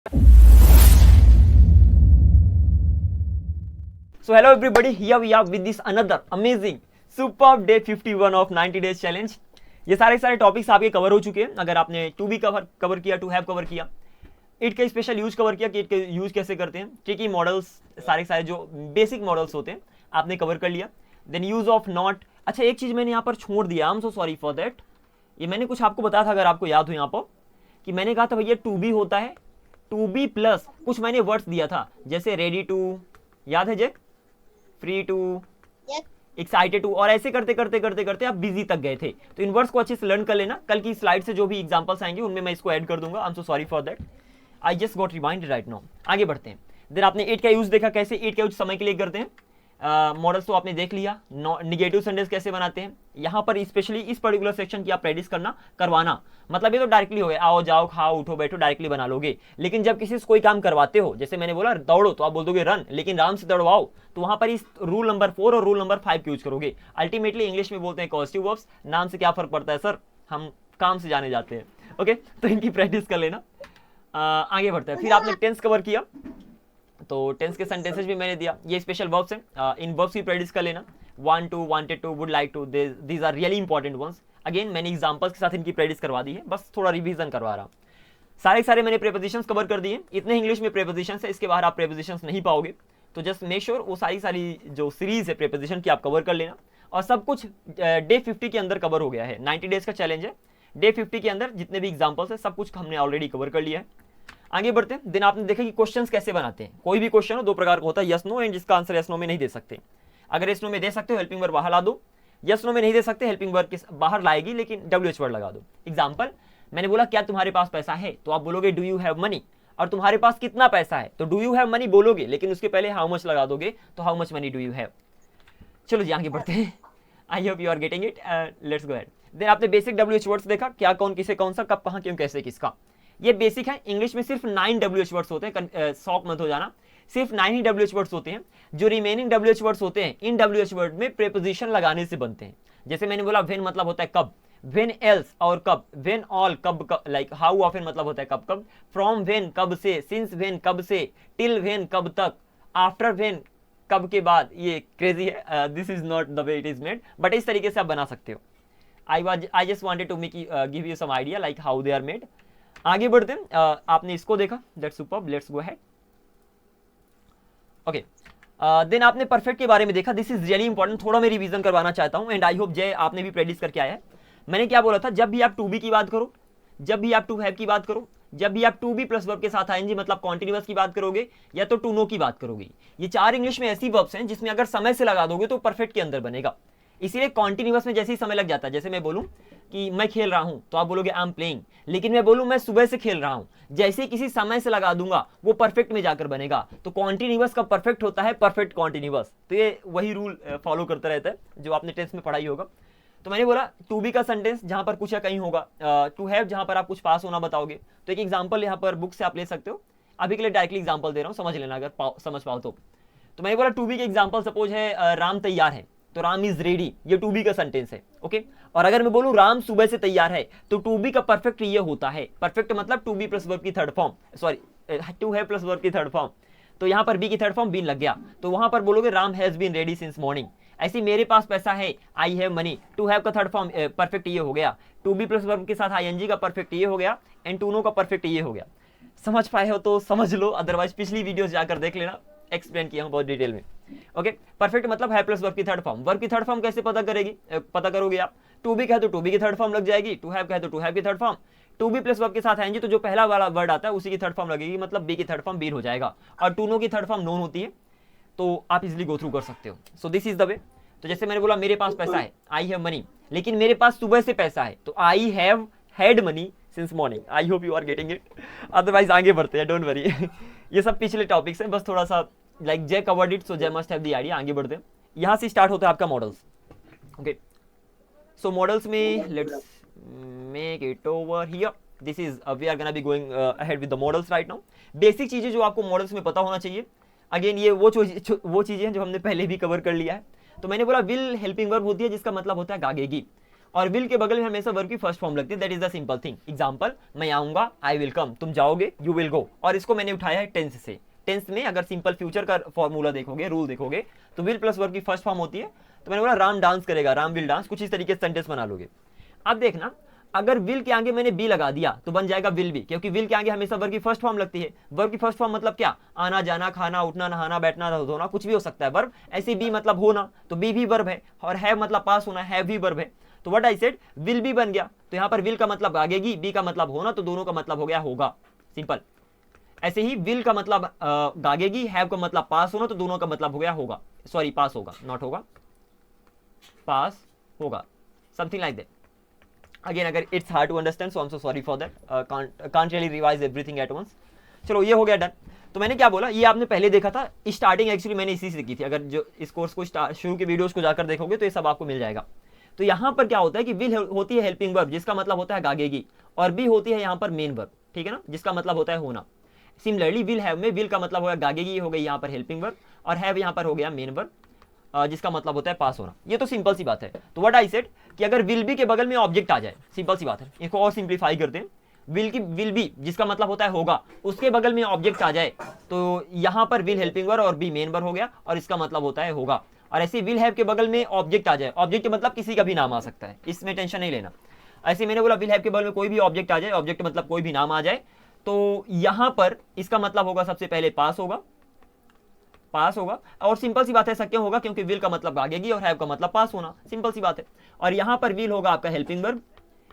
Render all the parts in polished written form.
So hello everybody, here we are with this another amazing superb day 51 of 90 days challenge। ये सारे topics आपके cover हो चुके हैं। अगर आपने टू बी कवर किया, टू हैव कवर किया, इट का स्पेशल यूज कवर किया कि इट का यूज कैसे करते हैं, ट्रिकी मॉडल्स, सारे जो बेसिक मॉडल्स होते हैं आपने कवर कर लिया। Then use of not. अच्छा, एक चीज मैंने यहाँ पर छोड़ दिया, I am so sorry for that. ये मैंने कुछ आपको बताया था, अगर आपको याद हो यहाँ पर, कि मैंने कहा था भैया टू बी होता है, टू बी प्लस कुछ मैंने वर्ड्स दिया था, जैसे रेडी टू, याद है Jack, free to, excited to, और ऐसे करते आप बिजी तक गए थे। तो इन वर्ड्स को अच्छे से लर्न कर लेना। कल की स्लाइड से जो भी एग्जांपल्स आएंगे उनमें मैं इसको ऐड कर दूंगा। आई am so sorry for that, I just got reminded right now. आगे बढ़ते हैं। देन आपने इट का यूज देखा, कैसे इट का यूज समय के लिए करते हैं। मॉडल्स तो आपने देख लिया। निगेटिव सेंटेंस कैसे बनाते हैं, यहाँ पर स्पेशली इस पर्टिकुलर सेक्शन की आप प्रैक्टिस करवाना। मतलब ये तो डायरेक्टली हो गया, आओ जाओ खाओ उठो बैठो डायरेक्टली बना लोगे। लेकिन जब किसी से कोई काम करवाते हो, जैसे मैंने बोला दौड़ो, तो आप बोल दोगे रन, लेकिन राम से दौड़वाओ, तो वहां पर इस रूल नंबर 4 और रूल नंबर 5 यूज करोगे। अल्टीमेटली इंग्लिश में बोलते हैं पॉजिटिव वर्ब्स। नाम से क्या फर्क पड़ता है सर, हम काम से जाने जाते हैं। ओके, तो इनकी प्रैक्टिस कर लेना। आगे बढ़ते हैं। फिर आपने टेंस कवर किया, तो टेंस के सेंटेंसेस भी मैंने दिया। ये स्पेशल वर्ब्स हैं, इन वर्ब्स की प्रैक्टिस कर लेना। Want to, wanted to, would like to, these are really important ones. Again मैंने एग्जांपल्स के साथ इनकी प्रैक्टिस करवा दी है, बस थोड़ा रिवीजन करवा रहा। सारे मैंने प्रेपोजिशंस कवर कर दिए। इतने इंग्लिश में प्रेपोजिशंस है, इसके बाहर आप प्रेपोजिशंस नहीं पाओगे। तो जस्ट मेक श्योर वो सारी जो सीरीज है प्रेपोजिशन की आप कवर कर लेना। और सब कुछ डे 50 के अंदर कवर हो गया है। 90 डेज का चैलेंज है, डे 50 के अंदर जितने भी एग्जाम्पल्स है सब कुछ हमने ऑलरेडी कवर कर लिया है। आगे बढ़ते हैं। दिन आपने देखा कि क्वेश्चंस कैसे बनाते हैं। कोई भी क्वेश्चन हो, दो प्रकार का होता है, यस नो, एंड जिसका आंसर यस नो में नहीं दे सकते। अगर यस नो में दे सकते हो, हेल्पिंग वर्ब बाहर ला दो। यस नो में नहीं दे सकते, हेल्पिंग वर्ब के बाहर लाएगी लेकिन WH वर्ड लगा दो। एग्जांपल, मैंने बोला क्या तुम्हारे पास पैसा है, तो आप बोलोगे डू यू हैव मनी। और तुम्हारे पास कितना पैसा है, तो डू यू हैव मनी बोलोगे, लेकिन उसके पहले हाउ मच लगा दोगे, तो how much money do you have. चलो जी आगे बढ़ते हैं। I hope you are getting it, let's go ahead. Then आपने बेसिक WH वर्ड्स देखा, क्या कौन किसे कौन सा, कब कहां क्यों कैसे किसका। ये बेसिक है। इंग्लिश में सिर्फ 9 WH वर्ड्स होते हैं, शॉक मत हो जाना, सिर्फ 9 ही WH वर्ड्स होते हैं। जो रिमेनिंग WH वर्ड्स होते हैं, इन WH वर्ड में प्रेपोजिशन लगाने से बनते हैं। जैसे मैंने बोला व्हेन मतलब होता है कब, व्हेन एल्स और कब, व्हेन ऑल कब, लाइक हाउ ऑफन मतलब होता है कब कब, फ्रॉम व्हेन कब से, सिंस व्हेन कब से, टिल व्हेन कब तक, आफ्टर व्हेन कब के बाद। ये क्रेजी है, this is not the way it is made, but इस तरीके से आप बना सकते हो। I just wanted to make give you some idea like how they are made. आगे बढ़ते हैं। आपने इसको देखा, that's superb, let's go ahead. Okay, then आपने परफेक्ट के बारे में देखा। दिस इज रियली इंपॉर्टेंट, थोड़ा मैं रिवीजन करवाना चाहता हूं, एंड आई होप जय आपने भी प्रैक्टिस करके आया है। मैंने क्या बोला था, जब भी आप टू बी की बात करो, जब भी आप टू हैव की बात करो, जब भी आप टू बी प्लस वर्ब के साथ आएंगे मतलब कॉन्टिन्यूअस की बात करोगे, या तो टू नो की बात करोगे। ये 4 इंग्लिश में ऐसी वर्ब्स हैं जिसमें अगर समय से लगा दोगे तो परफेक्ट के अंदर बनेगा। इसीलिए कॉन्टिन्यूअस में जैसे ही समय लग जाता है, जैसे मैं बोलूं कि मैं खेल रहा हूं, तो आप बोलोगे आई एम प्लेइंग। लेकिन मैं बोलूं मैं सुबह से खेल रहा हूं, जैसे ही किसी समय से लगा दूंगा वो परफेक्ट में जाकर बनेगा। तो कॉन्टिन्यूअस का परफेक्ट होता है परफेक्ट कॉन्टिन्यूअस। तो ये वही रूल फॉलो करता रहता है जो आपने टेंस में पढ़ाई होगा। तो मैंने बोला टू बी का सेंटेंस जहां पर कुछ या कहीं होगा, टू हैव जहां पर आप कुछ पास होना बताओगे। तो एक एग्जांपल यहां पर बुक से आप ले सकते हो। अभी के लिए डायरेक्टली एग्जांपल दे रहा हूं, समझ लेना अगर समझ पाओ तो। मैंने बोला टू बी के एग्जांपल सपोज है राम तैयार है, तो राम इज रेडी, ये टू बी का सेंटेंस है। ओके, और अगर मैं बोलूं राम सुबह से तैयार है, तो टू बी का परफेक्ट ये होता है, परफेक्ट मतलब टू बी प्लस वर्ब की third form, sorry to have plus verb की थर्ड फॉर्म। तो यहां पर बी की थर्ड फॉर्म बीन लग गया, तो वहां पर बोलोगे Ram has been ready since morning. ऐसे मेरे पास पैसा है, I have money, to have का थर्ड फॉर्म परफेक्ट ये हो गया, टू बी प्लस वर्ब के साथ आईएनजी का परफेक्ट ये हो गया, एंड टू नो का परफेक्ट ये हो गया। समझ पाए हो तो समझ लो, अदरवाइज पिछली वीडियोस जाकर देख लेना, एक्सप्लेन किया हूं बहुत डिटेल में। ओके, परफेक्ट मतलब है प्लस वर्ब की थर्ड फॉर्म। वर्ब की थर्ड फॉर्म कैसे पता करोगे आप। टू बी कहे तो टू बी की थर्ड फॉर्म लग जाएगी, टू हैव कहे तो टू हैव की third form. To be plus verb के साथ आएंगे तो जो पहला वाला वर्ड आता है उसी की थर्ड फॉर्म लगेगी, मतलब बी की थर्ड फॉर्म बीन हो जाएगा। और टू नो की थर्ड फॉर्म नोन होती है, तो आप इजिली गो थ्रू कर सकते हो। सो दिस इज द वे। तो जैसे मैंने बोला मेरे पास पैसा है, आई हैव मनी, लेकिन मेरे पास सुबह से पैसा है, तो I have had money since morning. I hope you are getting it, otherwise आगे बढ़ते हैं, डोंट वरी। ये सब पिछले टॉपिक्स हैं, बस थोड़ा सा लाइक जय कवर्ड इट, सो जय मस्ट हैव द आइडिया। आगे बढ़ते हैं, यहां से स्टार्ट होता है आपका मॉडल्स। ओके, सो मॉडल्स में let's make it over here. This is we are gonna be going ahead with the models right now. Basic चीजें जो आपको मॉडल्स में पता होना चाहिए। अगेन ये वो चीजें हैं जो हमने पहले भी कवर कर लिया है। तो मैंने बोला विल हेल्पिंग वर्ब होती है जिसका मतलब होता है गागेगी, और विल के बगल में हमेशा वर्ब की फर्स्ट फॉर्म लगती है, that is the simple thing. Example, मैं आऊंगा, आई विल कम, तुम जाओगे, यू विल गो। और इसको मैंने उठाया है टेंस से। टेंस में अगर सिंपल फ्यूचर का फॉर्मूला देखोगे, रूल देखोगे, तो विल प्लस वर्ब की फर्स्ट फॉर्म होती है। तो मैंने बोला राम डांस करेगा, राम विल डांस, कुछ इस तरीके से सेंटेंस बना लोगे। अब देखना, अगर विल के आगे मैंने बी लगा दिया तो बन जाएगा विल बी, क्योंकि विल के आगे हमेशा वर्ब की फर्स्ट फॉर्म लगती है। वर्ब की फर्स्ट फॉर्म मतलब क्या? आना जाना, खाना, उठना, नहाना, बैठना, धोना, कुछ भी हो सकता है वर्ब। ऐसे बी मतलब होना, तो बी भी वर्ब है, और हैव मतलब पास होना, हैव भी वर्ब है। तो what I said, will be बन गया। तो यहाँ पर विल का मतलब भागेगी, बी का मतलब होना, तो दोनों का मतलब हो गया होगा, सिंपल। ऐसे ही विल का मतलब गागेगी, हैव का मतलब पास होना, तो दोनों का मतलब हो गया होगा, सॉरी पास होगा, नॉट होगा, पास होगा, समथिंग लाइक दैट। अगेन अगर it's hard to understand, so I am so sorry for that, can't really revise everything at once. चलो ये हो गया डन। तो मैंने क्या बोला, ये आपने पहले देखा था, स्टार्टिंग एक्चुअली मैंने इसी से की थी। अगर जो इस कोर्स को शुरू के वीडियोस को जाकर देखोगे तो ये सब आपको मिल जाएगा। तो यहाँ पर क्या होता है कि विल होती है हेल्पिंग वर्ब, जिसका मतलब होता है गागेगी, और बी होती है यहाँ पर मेन वर्ब, ठीक है ना, जिसका मतलब होता है होना। सिमिलरली विल हैव में विल का मतलब होगा गागेगी, हो गई यहाँ पर हेल्पिंग वर्ब, और हैव यहाँ पर हो गया मेन वर्ब, जिसका मतलब होता है पास होना। ये तो सिंपल सी बात है। तो व्हाट आई सेड कि अगर विल बी के बगल में ऑब्जेक्ट आ जाए, सिंपल सी बात है, इसको और सिंप्लीफाई करते हैं, विल बी जिसका मतलब होता है होगा, उसके बगल में ऑब्जेक्ट आ जाए, तो यहाँ पर विल हेल्पिंग वर्ब और बी मेन वर्ब हो गया, और इसका मतलब होता है होगा। और ऐसे विल हैव के बगल में ऑब्जेक्ट आ जाए, ऑब्जेक्ट के मतलब किसी का भी नाम आ सकता है, इसमें टेंशन नहीं लेना। ऐसे मैंने बोला विल हैव के बगल में कोई भी ऑब्जेक्ट आ जाए, ऑब्जेक्ट मतलब कोई भी नाम आ जाए, तो यहाँ पर इसका मतलब होगा सबसे पहले पास होगा, पास होगा। और सिंपल सी बात है, ऐसा क्यों होगा? क्योंकि विल का मतलब भागेगी और हैव का मतलब पास होना, सिंपल सी बात है। और यहाँ पर विल होगा आपका हेल्पिंग वर्ब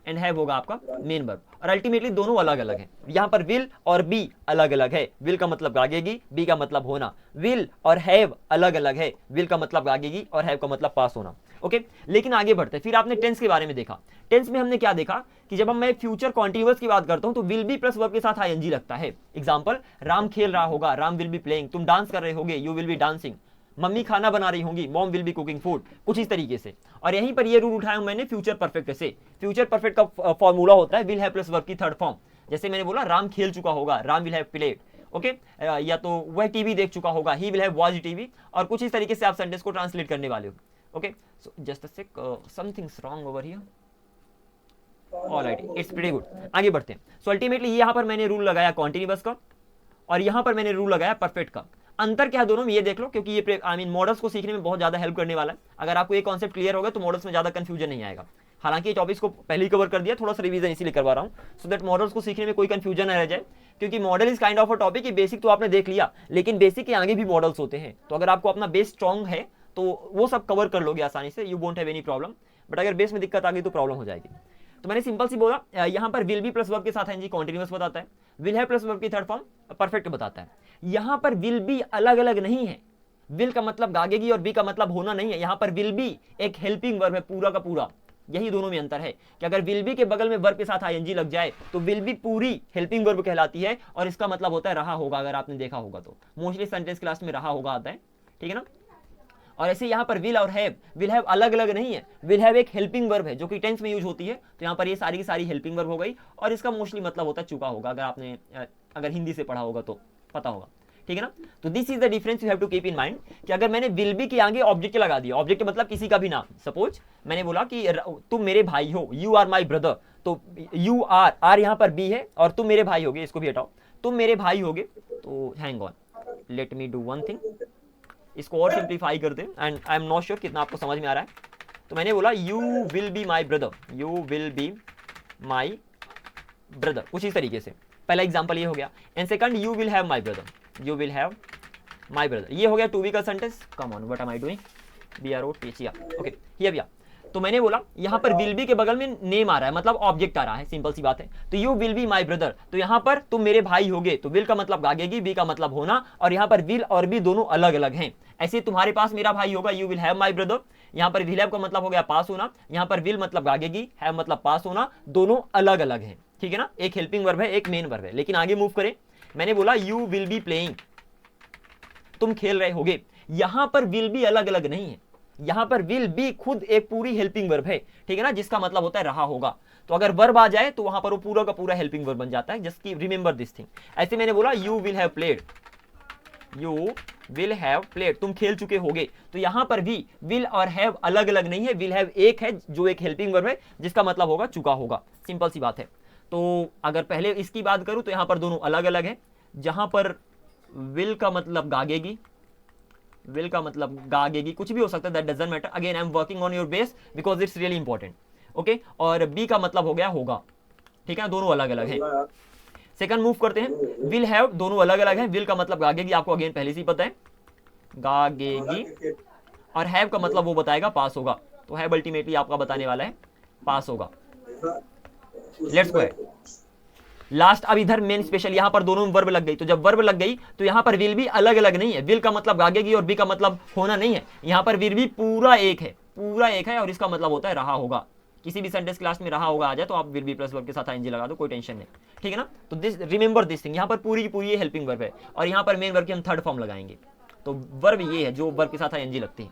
एंड हैव होगा आपका मेन वर्ब, और अल्टीमेटली दोनों अलग अलग हैं। यहाँ पर विल और बी अलग अलग है, विल का मतलब भागेगी, बी का मतलब होना। विल और हैव अलग अलग है, विल का मतलब भागेगी और हैव का मतलब पास होना। ओके, लेकिन आगे बढ़ते हैं। फिर आपने टेंस के बारे में देखा। टेंस में हमने क्या देखा कि जब मैं फ्यूचर कॉन्टिन्यूअस की बात करता हूं तो विल बी प्लस वर्ब के साथ आईएनजी लगता है। एग्जांपल, राम खेल रहा होगा, राम विल बी प्लेइंग, तुम डांस कर रहे होगे, you will B dancing, mummy खाना बना रही होंगी, mom will be cooking food, कुछ इस तरीके से। और यहीं पर ये रूल उठाया हूं मैंने फ्यूचर परफेक्ट से। फ्यूचर परफेक्ट का फॉर्मूला होता है विल हैव प्लस वर्ब की थर्ड फॉर्म। जैसे मैंने बोला राम खेल चुका होगा, Ram will have played, okay, या तो वह टीवी देख चुका होगा, he will have watched TV, और कुछ इस तरीके से आप सेंटेंस को ट्रांसलेट करने वाले हो। Okay, so just a sec, something's wrong over here, alright, it's pretty good. आगे बढ़ते हैं। सो अल्टीमेटली यहाँ पर मैंने रूल लगाया कॉन्टिन्यूअस का, और यहाँ पर मैंने रूल लगाया परफेक्ट का। अंतर क्या है दोनों में ये देख लो, क्योंकि ये मॉडल्स को सीखने में बहुत ज्यादा हेल्प करने वाला है। अगर आपको ये कॉन्सेप्ट क्लियर होगा तो मॉडल्स में ज्यादा कंफ्यूजन नहीं आएगा। हालांकि ये टॉपिक्स को पहले ही कवर कर दिया, थोड़ा सा रिवीजन इसीलिए करवा रहा हूँ, सो दैट मॉडल्स को सीखने में कोई कंफ्यूजन न रह जाए। क्योंकि model is kind of a topic, basic तो आपने देख लिया, लेकिन बेसिक के आगे भी मॉडल्स होते हैं। तो अगर आपको अपना बेस स्ट्रॉन्ग है तो वो सब कवर कर लोगे आसानी से, you won't have any problem. But अगर बेस में दिक्कत आ गई तो प्रॉब्लम हो जाएगी। तो मैंने सिंपल सी बोला, यहाँ पर विल बी प्लस वर्ब के साथ है जी कॉन्टिन्यूअस बताता है, विल हैव प्लस वर्ब की थर्ड फॉर्म परफेक्ट बताता है। यहाँ पर विल बी अलग अलग नहीं है, विल का मतलब गागेगी और बी का मतलब होना नहीं है। यहाँ पर विल बी एक हेल्पिंग वर्ब है पूरा का पूरा। यही दोनों में अंतर है कि अगर विल बी के बगल में वर्ब के साथ आईएनजी लग जाए तो विल बी पूरी हेल्पिंग वर्ब कहलाती है, और इसका मतलब होता है रहा होगा। अगर आपने देखा होगा तो मोस्टली सेंटेंस क्लास में रहा होगा आता है, ठीक है ना। और ऐसे यहाँ पर विल और हैव अलग अलग नहीं है, विल हैव एक हेल्पिंग वर्ब है जो कि टेंस में यूज होती है। तो यहाँ पर ये सारी की सारी हेल्पिंग वर्ब हो गई, और इसका मोस्टली मतलब होता है चुका होगा। अगर आपने हिंदी से पढ़ा होगा तो पता होगा, ठीक है ना। तो this is the difference you have to keep in mind कि अगर मैंने विल बी के आगे ऑब्जेक्ट लगा दिया, ऑब्जेक्ट मतलब किसी का भी नाम, सपोज मैंने बोला कि तुम मेरे भाई हो, यू आर माई ब्रदर, तो यू आर यहाँ पर बी है, और तुम मेरे भाई होगे, इसको भी हटाओ, तुम मेरे भाई होगे। तो hang on, let me do one thing, इसको और सिंप्लीफाई करते हैं, and I am not sure कितना आपको समझ में आ रहा है। तो मैंने बोला you will be my brother, you will be my brother, कुछ इस तरीके से। पहला एग्जांपल ये हो गया, and second you will have my brother, you will have my brother. ये हो गया टू बी का sentence. Come on, what am I doing, BROTH, okay, here we are. तो मैंने बोला यहाँ पर विल बी के बगल में नेम आ रहा है, मतलब ऑब्जेक्ट आ रहा है, सिंपल सी बात है। तो you will be my brother, तो यहाँ पर तुम मेरे भाई होगे, तो विल का मतलब भागेगी, बी का मतलब होना, और यहाँ पर विल और बी दोनों अलग अलग हैं। ऐसे तुम्हारे पास मेरा भाई होगा, you will have my brother, यहाँ पर विल हैव का मतलब हो गया पास होना, यहाँ पर विल मतलब भागेगी, हैव मतलब पास होना, दोनों अलग अलग हैं, ठीक है ना। एक हेल्पिंग वर्ब है, एक मेन वर्ब है। लेकिन आगे मूव करें, मैंने बोला यू विल बी प्लेइंग, तुम खेल रहे होगे, यहां पर विल बी अलग अलग नहीं है, यहां पर विल बी खुद एक पूरी हेल्पिंग वर्ब है, ठीक है ना, जिसका मतलब होता है रहा होगा। तो अगर वर्ब आ जाए तो वहां पर वो पूरा का पूरा हेल्पिंग वर्ब बन जाता है, जस्ट की रिमेंबर दिस थिंग। ऐसे मैंने बोला you will have played, you will have played, तुम खेल चुके होगे। तो यहां पर भी विल और हैव अलग अलग नहीं है, विल हैव एक है जो एक हेल्पिंग वर्ब है जिसका मतलब होगा चुका होगा, सिंपल सी बात है। तो अगर पहले इसकी बात करूं तो यहां पर दोनों अलग अलग है, जहां पर विल का मतलब गागेगी, विल का मतलब गागेगी, कुछ भी हो सकता है, that doesn't matter, again I am working on your base because it's really important, okay. और बी का मतलब हो गया होगा, ठीक है, दोनों अलग अलग है। सेकंड मूव करते हैं, विल हैव, दोनों अलग अलग है, विल का मतलब गागेगी, आपको अगेन पहले से ही पता है, गागेगी, और हैव का मतलब वो बताएगा पास होगा, तो हैव अल्टीमेटली आपका बताने वाला है पास होगा। Let's go last. अब इधर मेन स्पेशल, यहां पर दोनों में वर्ब लग गई, तो जब वर्ब लग गई तो यहां पर विल भी अलग अलग नहीं है, विल का मतलब गागेगी और बी का मतलब होना नहीं है, यहां पर विल भी पूरा एक है, पूरा एक है, और इसका मतलब होता है रहा होगा। किसी भी सेंटेंस क्लास में रहा होगा आ जाए तो आप विल बी प्लस वर्ब के साथ आईएनजी लगा दो, कोई टेंशन नहीं, ठीक है ना। तो दिस रिमेंबर दिस थिंग, यहां पर पूरी की पूरी ये हेल्पिंग वर्ब है, और यहां पर मेन वर्ब की हम थर्ड फॉर्म लगाएंगे, तो वर्ब ये है जो वर्ब के साथ आईएनजी लगती है।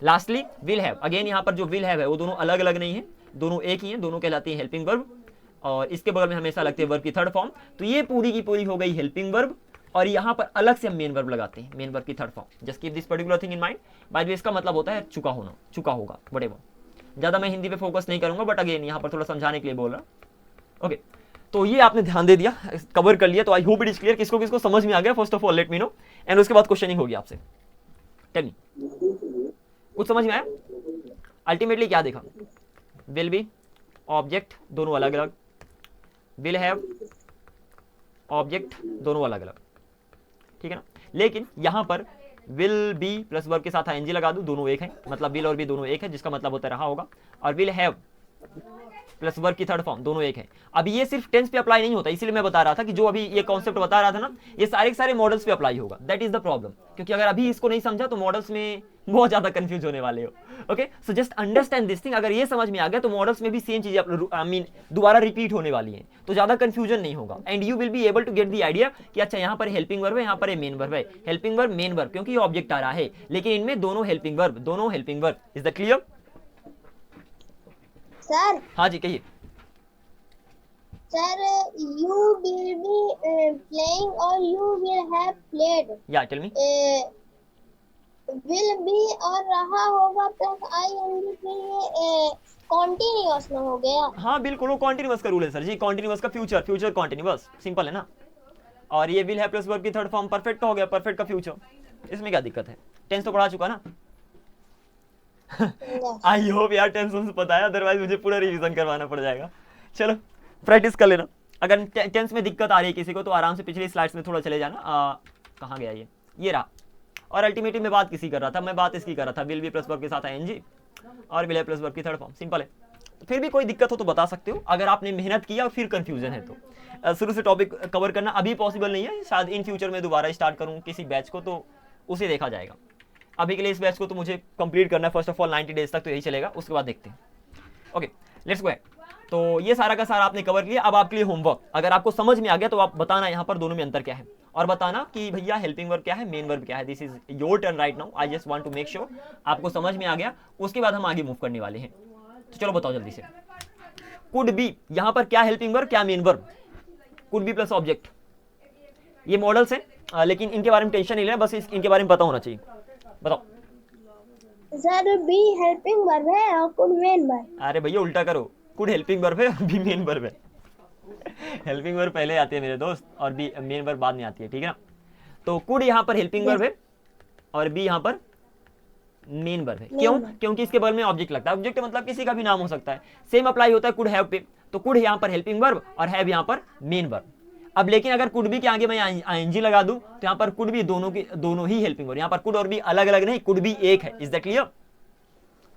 लास्टली विल हैव, अगेन यहां पर जो विल हैव है वो दोनों अलग अलग नहीं है, दोनों एक ही है, दोनों कहलाती है हेल्पिंग वर्ब, और इसके बगल में हमेशा लगती है वर्ब की थर्ड फॉर्म। तो ये पूरी की पूरी हो गई हेल्पिंग वर्ब, और यहां पर अलग से हम मेन वर्ब लगाते हैं, मेन वर्ब की third form. Just keep this particular thing in mind. By the way इसका मतलब होता है चुका होना, चुका होगा, व्हाटएवर। ज्यादा मैं हिंदी पे फोकस नहीं करूंगा, बट अगेन यहां पर थोड़ा समझाने के लिए बोल रहा हूं, ओके। तो ये आपने ध्यान दे दिया, कवर कर लिया, तो I hope it is clear, किसको किसको समझ में आ गया, first of all let me know, and उसके बाद क्वेश्चनिंग होगी आपसे। टेल मी, कुछ समझ में आया? अल्टीमेटली क्या देखा, विल बी ऑब्जेक्ट दोनों अलग अलग, विल हैव ऑब्जेक्ट दोनों अलग अलग, ठीक है ना। लेकिन यहां पर विल बी प्लस वर्ब के साथ आईएनजी लगा दूं, दोनों एक है, मतलब विल और बी दोनों एक है, जिसका मतलब होता रहा होगा, और विल हैव प्लस वर्ब की थर्ड फॉर्म दोनों एक है। अब ये सिर्फ टेंस पे अप्लाई नहीं होता, इसीलिए मैं बता रहा था कि जो अभी ये कॉन्सेप्ट बता रहा था ना, ये सारे के सारे मॉडल्स पे अप्लाई होगा, दैट इज द प्रॉब्लम। क्योंकि अगर अभी इसको नहीं समझा तो मॉडल्स में बहुत ज्यादा कंफ्यूज होने वाले हो, okay. So just understand this thing, अगर ये समझ में आ गया तो मॉडल्स में भी सेम चीजें आई मीन दोबारा रिपीट होने वाली है, तो ज्यादा कंफ्यूजन नहीं होगा, and you will be able to get the idea कि अच्छा यहाँ पर हेल्पिंग वर्ब है, यहाँ पर मेन वर्ब है, हेल्पिंग वर्ब मेन वर्ब, क्योंकि ये ऑब्जेक्ट आ रहा है, लेकिन इनमें दोनों हेल्पिंग वर्ब, दोनों helping verb. Is the clear sir? हाँ जी कहिए। Sir, you will be playing or you will have played. या टेल मी। Will be और रहा होगा प्लस ing के ये कॉन्टिन्यूअस में हो गया। हाँ बिल्कुल, वो कॉन्टिन्यूअस का रूल है सर जी, कॉन्टिन्यूअस का फ्यूचर, फ्यूचर कॉन्टिन्यूअस, सिंपल है ना। और ये विल हैव प्लस वर्ब की थर्ड फॉर्म परफेक्ट का हो गया, परफेक्ट का फ्यूचर, इसमें क्या दिक्कत है? टेंस तो पढ़ा चुका ना। आई होप यार टेंस से पता है, अदरवाइज मुझे पूरा रिवीजन करवाना पड़ जाएगा। चलो प्रैक्टिस कर लेना। अगर टेंस में दिक्कत आ रही है किसी को तो आराम से पिछली स्लाइड्स में थोड़ा चले जाना। कहाँ गया ये रहा। और अल्टीमेटली मैं बात किसी कर रहा था, मैं बात इसकी कर रहा था, विल बी प्लस वर्ब के साथ आईएनजी और विल हैव प्लस वर्ब की थर्ड फॉर्म, सिंपल है। फिर भी कोई दिक्कत हो तो बता सकते हो, अगर आपने मेहनत किया और फिर कंफ्यूजन है तो। शुरू से टॉपिक कवर करना अभी पॉसिबल नहीं है, शायद इन फ्यूचर में दोबारा स्टार्ट करूँ किसी बैच को तो उसे देखा जाएगा। अभी के लिए इस बैच को तो मुझे कंप्लीट करना है, फर्स्ट ऑफ ऑल 90 डेज तक तो यही चलेगा, उसके बाद देखते हैं। Okay let's go. तो ये सारा का सारा आपने कवर किया। अब आपके लिए होमवर्क, अगर आपको समझ में आ गया तो आप बताना यहाँ पर दोनों में अंतर क्या है, और बताना कि भैया हेल्पिंग वर्ब क्या है, मेन वर्ब क्या है। This is your turn right now, I just want to make sure आपको समझ में आ गया, उसके बाद हम आगे मूव करने वाले हैं। तो चलो बताओ जल्दी से। कुड बी, यहाँ पर क्या हेल्पिंग वर्ब क्या main verb? Could be plus object, ये मॉडल्स हैं, लेकिन इनके बारे में टेंशन नहीं लेना, बस इनके बारे में पता होना चाहिए। बताओ सर बी हेल्पिंग वर्ब है और कुड मेन वर्ब। अरे भैया उल्टा करो, कुड हेल्पिंग वर्ब है, बी मेन वर्ब है। हेल्पिंग वर्ब पहले आती है मेरे दोस्त, और बी मेन वर्ब बाद में आती है, ठीक है ना। तो कुड यहाँ पर हेल्पिंग वर्ब है और बी यहाँ पर मेन वर्ब है। क्यों? क्योंकि इसके बगल में ऑब्जेक्ट लगता है। ऑब्जेक्ट मतलब किसी का भी नाम हो सकता है। सेम अप्लाई होता है कुड हैव पे, तो कुड यहाँ पर हेल्पिंग वर्ब और हैव यहाँ पर मेन वर्ब। अब लेकिन अगर कुड बी के आगे मैं आईएनजी लगा दूं तो यहाँ पर कुड बी दोनों ही हेल्पिंग वर्ब, यहाँ पर कुड और बी अलग अलग नहीं, कुड बी एक है। Is that clear?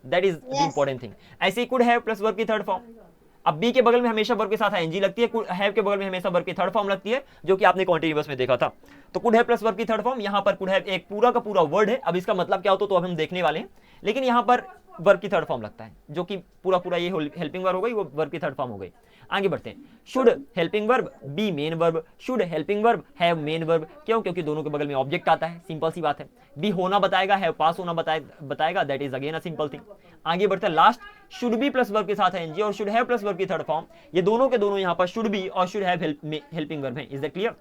That is the important thing. ऐसे ही कुड हैव प्लस वर्ब की थर्ड फॉर्म। अब बी के बगल में हमेशा वर्ब के साथ आईएनजी लगती है, कुड हैव के बगल में हमेशा वर्ब की थर्ड फॉर्म लगती है, जो कि आपने कॉन्टिन्यूअस में देखा था। तो कुड हैव प्लस वर्ब की थर्ड फॉर्म, यहाँ पर कुड हैव एक पूरा का पूरा वर्ड है। अब इसका मतलब क्या होता है तो अब हम देखने वाले हैं, लेकिन यहाँ पर वर्ब की थर्ड फॉर्म लगता है, जो कि पूरा पूरा ये हेल्पिंग वर्ब हो गई, वो वर्ब की थर्ड फॉर्म हो गई। आगे बढ़ते हैं। Should helping verb B main verb, should helping verb have main verb. क्यों? क्योंकि दोनों के बगल में ऑब्जेक्ट आता है, सिंपल सी बात है। बी होना बताएगा, हैव पास होना बताएगा, that is again a simple thing. आगे बढ़ते हैं last, should be plus verb के साथ है एनजी और शुड हैव प्लस वर्ब की थर्ड फॉर्म। ये दोनों के दोनों यहाँ पर शुड बी और शुड हैव हेल्पिंग वर्ब है। Is that clear?